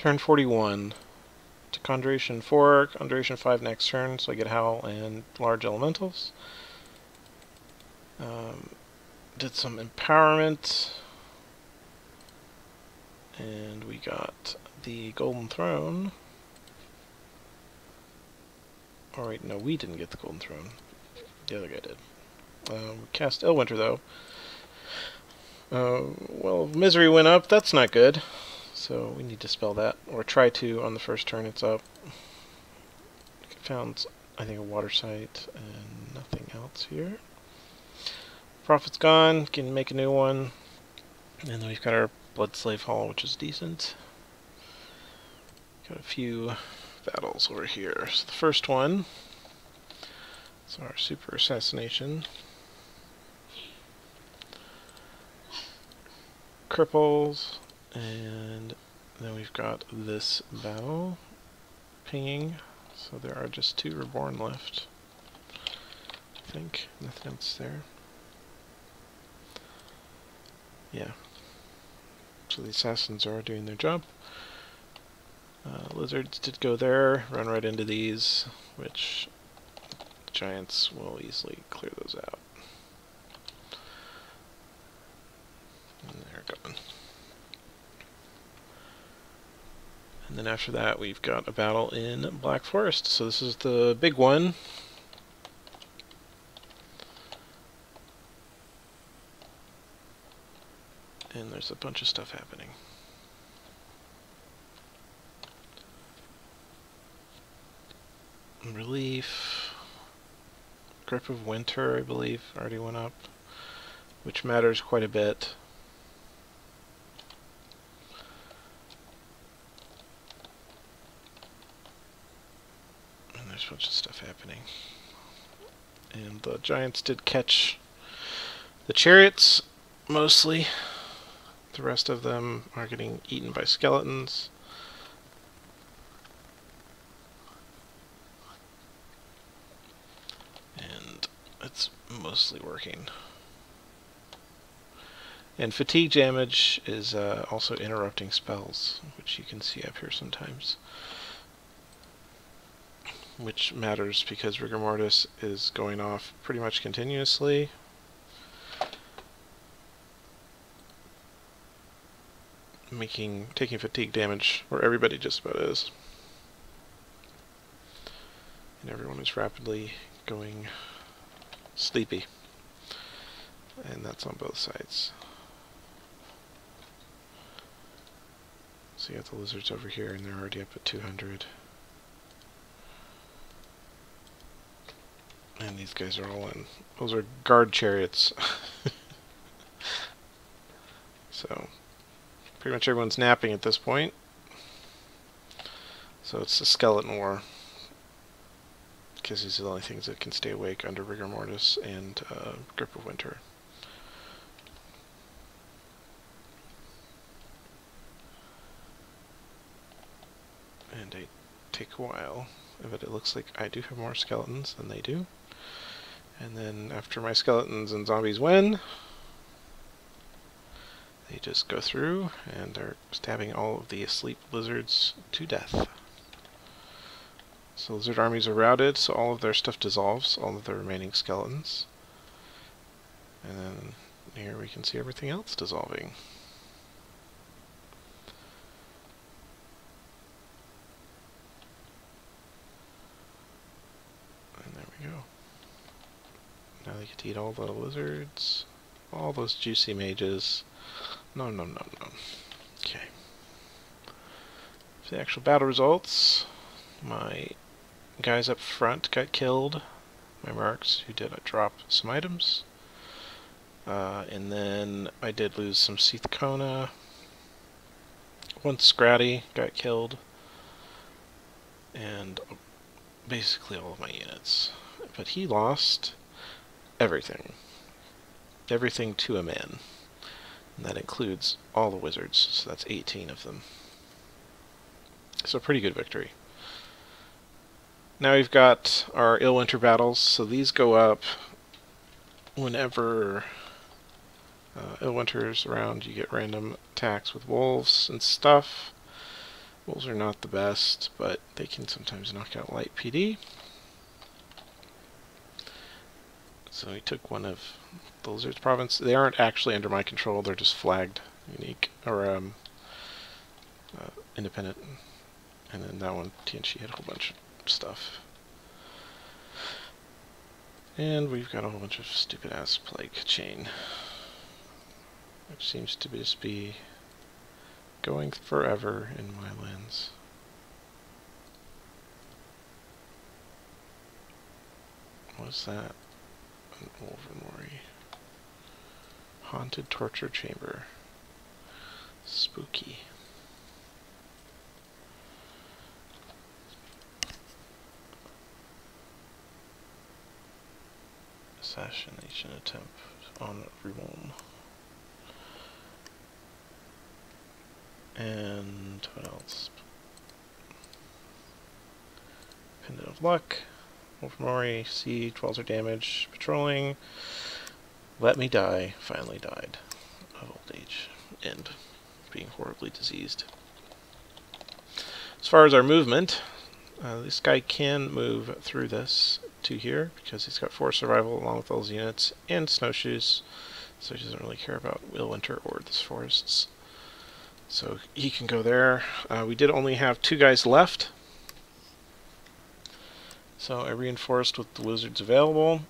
Turn 41. To Conjuration 4, Conjuration 5 next turn, so I get Howl and Large Elementals. Did some Empowerment. And we got the Golden Throne. Oh wait, no, we didn't get the Golden Throne. The other guy did. We cast Illwinter, though. Well, Misery went up. That's not good. So we need to spell that. Or try to on the first turn it's up. Found, I think, a water site and nothing else here. Prophet's gone. Can make a new one. And then we've got our Blood Slave Hall, which is decent. Got a few battles over here. So the first one is our Super Assassination. Cripples, and then we've got this battle pinging. So there are just 2 Reborn left. I think nothing else there. Yeah. So the assassins are doing their job. Lizards did go there, run right into these, which the giants will easily clear those out. And they're gone. And then after that we've got a battle in Black Forest. So this is the big one. And there's a bunch of stuff happening. Relief. Grip of Winter, I believe, already went up, which matters quite a bit. And there's a bunch of stuff happening. And the giants did catch the chariots, mostly. The rest of them are getting eaten by skeletons. And it's mostly working. And fatigue damage is also interrupting spells, which you can see up here sometimes. Which matters because Rigor Mortis is going off pretty much continuously. Taking fatigue damage where everybody just about is. And everyone is rapidly going sleepy. And that's on both sides. So you got the lizards over here and they're already up at 200. And these guys are all in. Those are guard chariots. So pretty much everyone's napping at this point. So it's a skeleton war. Because these are the only things that can stay awake under Rigor Mortis and Grip of Winter. And they take a while, but it looks like I do have more skeletons than they do. And then after my skeletons and zombies win, they just go through and are stabbing all of the asleep lizards to death. So lizard armies are routed, so all of their stuff dissolves, all of the remaining skeletons. And then here we can see everything else dissolving. And there we go. Now they get to eat all the lizards, all those juicy mages. No, no, no, no. Okay. For the actual battle results, my guys up front got killed. My marks, who did drop some items. And then I did lose some Seathcona. One Scratty got killed. And basically all of my units. But he lost everything. Everything to a man. And that includes all the wizards, so that's 18 of them. So pretty good victory. Now we've got our Illwinter battles, so these go up whenever Illwinter's around. You get random attacks with wolves and stuff. Wolves are not the best, but they can sometimes knock out light PD. So he took one of the Lizard's province. They aren't actually under my control, they're just flagged unique, or independent. And then that one, TNC had a whole bunch of stuff. And we've got a whole bunch of stupid-ass plague chain, which seems to just be going forever in my lens. What's that? An Overmori. Haunted torture chamber. Spooky. Assassination attempt on Realm. And what else? Pendant of Luck. Overmori, Siege, Walls are damaged, patrolling. Let me die. Finally died of old age and being horribly diseased. As far as our movement, this guy can move through this to here because he's got 4 survival along with all his units and snowshoes, so he doesn't really care about Winter or the forests. So he can go there. We did only have 2 guys left, so I reinforced with the wizards available,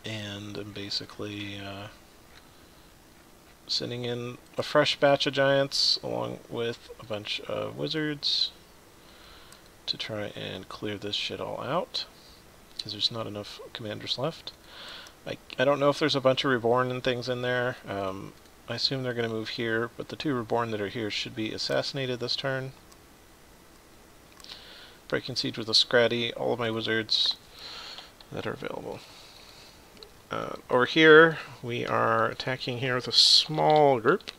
and I'm basically sending in a fresh batch of giants along with a bunch of wizards to try and clear this shit all out, because there's not enough commanders left. I don't know if there's a bunch of reborn and things in there. I assume they're going to move here, but the 2 reborn that are here should be assassinated this turn. Breaking siege with a Scratty, all of my wizards that are available. Over here, we are attacking here with a small group.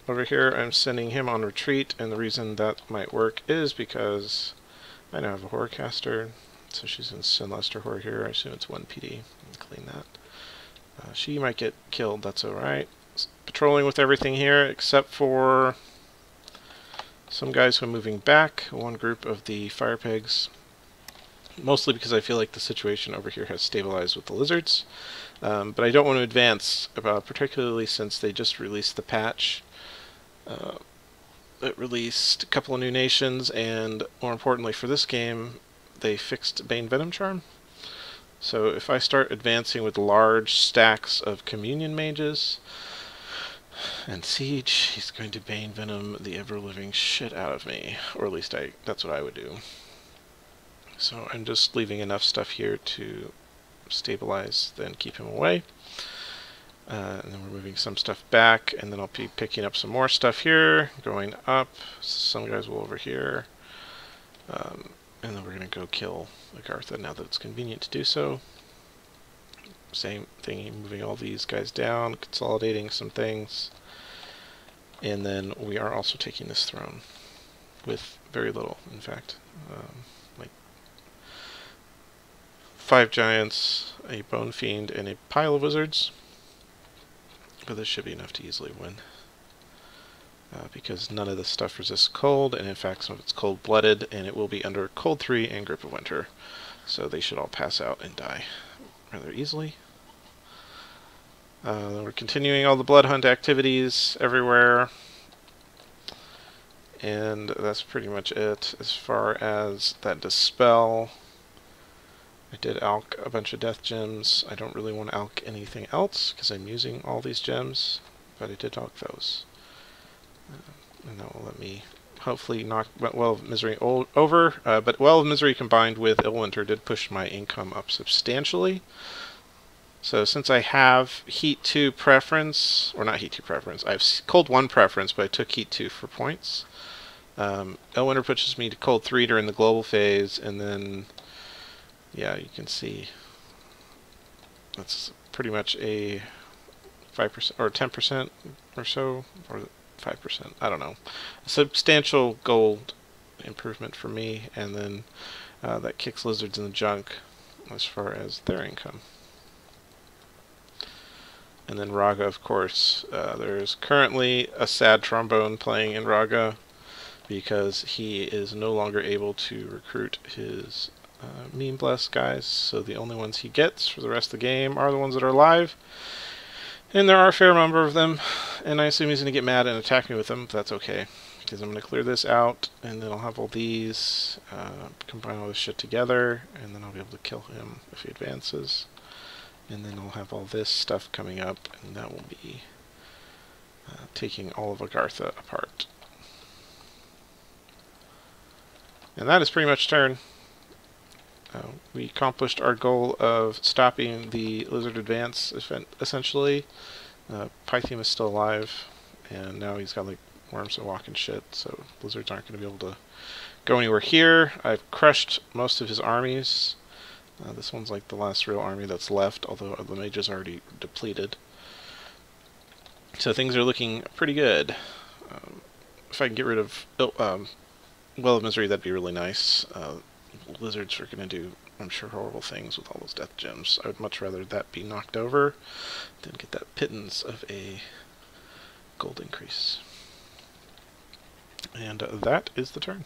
Over here, I'm sending him on retreat, and the reason that might work is because I now have a Horrorcaster, so she's in Sinlester Horror here. I assume it's 1 PD. Clean that. She might get killed, that's alright. Patrolling with everything here, except for some guys who are moving back. One group of the Fire Pigs. Mostly because I feel like the situation over here has stabilized with the lizards. But I don't want to advance, particularly since they just released the patch. It released a couple of new nations, and more importantly for this game, they fixed Bane Venom Charm. So if I start advancing with large stacks of Communion Mages and Siege, he's going to Bane Venom the ever-living shit out of me. Or at least that's what I would do. So I'm just leaving enough stuff here to stabilize, then keep him away. And then we're moving some stuff back, and then I'll be picking up some more stuff here, going up. Some guys will over here. And then we're going to go kill Agartha now that it's convenient to do so. Same thing, moving all these guys down, consolidating some things. And then we are also taking this throne with very little, in fact. Like 5 giants, a Bone Fiend, and a pile of wizards. But this should be enough to easily win. Because none of this stuff resists cold, and in fact some of it's cold-blooded, and it will be under Cold 3 and Grip of Winter. So they should all pass out and die rather easily. We're continuing all the Blood Hunt activities everywhere. And that's pretty much it as far as that Dispel. I did alch a bunch of death gems. I don't really want to alch anything else because I'm using all these gems, but I did alch those. And that will let me hopefully knock Well of Misery over, but Well of Misery combined with Illwinter did push my income up substantially. So since I have Heat 2 preference, or not Heat 2 preference, I have Cold 1 preference, but I took Heat 2 for points. Illwinter pushes me to Cold 3 during the global phase, and then, yeah, you can see that's pretty much a 5% or 10% or so, or 5%, I don't know. A substantial gold improvement for me, and then that kicks lizards in the junk as far as their income. And then Raga, of course, there's currently a sad trombone playing in Raga, because he is no longer able to recruit his Meme Blast guys, so the only ones he gets for the rest of the game are the ones that are alive. And there are a fair number of them, and I assume he's going to get mad and attack me with them, but that's okay. Because I'm going to clear this out, and then I'll have all these, combine all this shit together, and then I'll be able to kill him if he advances. And then I'll have all this stuff coming up, and that will be taking all of Agartha apart. And that is pretty much turn. We accomplished our goal of stopping the lizard advance, essentially. Pythium is still alive, and now he's got like worms that walk and shit, so lizards aren't going to be able to go anywhere here. I've crushed most of his armies. This one's like the last real army that's left, although the mage is already depleted. So things are looking pretty good. If I can get rid of Well of Misery, that'd be really nice. Lizards are going to do, I'm sure, horrible things with all those death gems. I would much rather that be knocked over than get that pittance of a gold increase. And that is the turn.